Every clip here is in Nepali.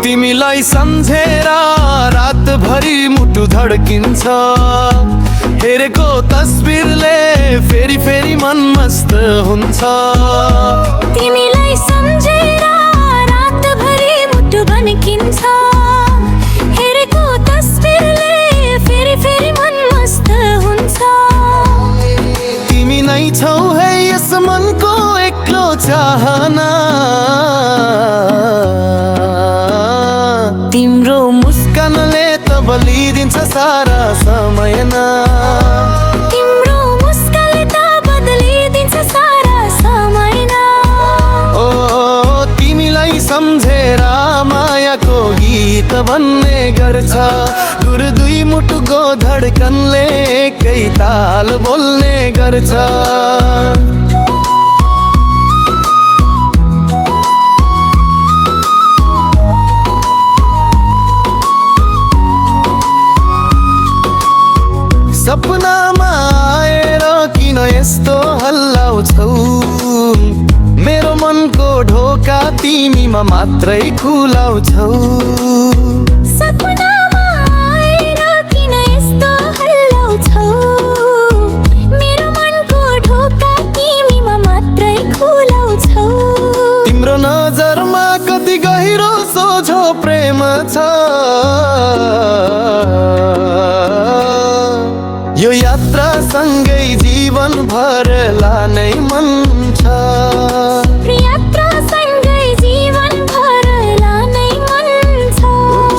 तिमीलाई सम्झेर रातभरि मुटु धड्किन्छ। हेरेको तस्बिरले फेरि फेरि मन मस्त हुन्छ। तिमीलाई सम्झेर रातभरि मुटु धड्किन्छ। हेरेको तस्बिरले फेरि फेरि मन मस्त हुन्छ। तिमी नै छौ है यस मनको एक्लो चाहना। तिम्रो मुस्कानले त बलिदिन्छ सारा समय न। तिम्रो मुस्कानले त बदलिदिन्छ सारा समय न। ओ तिमीलाई सम्झेर मायाको गीत बन्ने गर्छ। दुर दुई मुटुको धड्कनले एकै ताल बोल्ने गर्छ। सपनामा आएर किन यस्तो हल्लाउँछौ? मेरो मनको ढोका तिमीमा मात्रै खुलाउँछौ। सपनामा आएर किन यस्तो हल्लाउँछौ? मेरो मनको ढोका तिमीमा मात्रै खुलाउँछौ। तिम्रो नजरमा कति गहिरो सोझो प्रेम छ। यो यात्रा सँगै जीवन भर लानै मन छ। यात्रा सँगै जीवन भर लानै मन छ।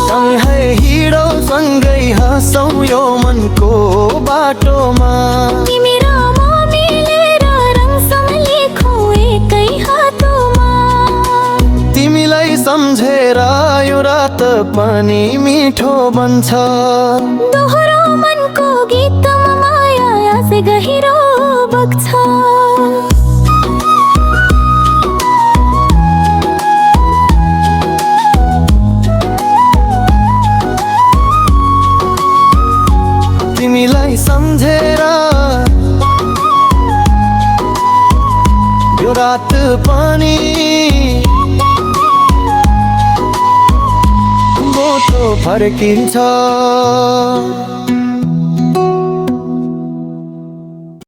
सँगै हिँडौ सँगै हाँसौँ यो मनको बाटोमा। तिमी र म मिलेर रङसँग लेखौँ एकै हातोमा। तिमीलाई सम्झेर यो रात पनि मिठो बन्छ। दोहोरो मनको गीतमा माया आसे गहिरो बग्छ। तिमीलाई सम्झेर यो रात पनि मोटो फर्किन्छ।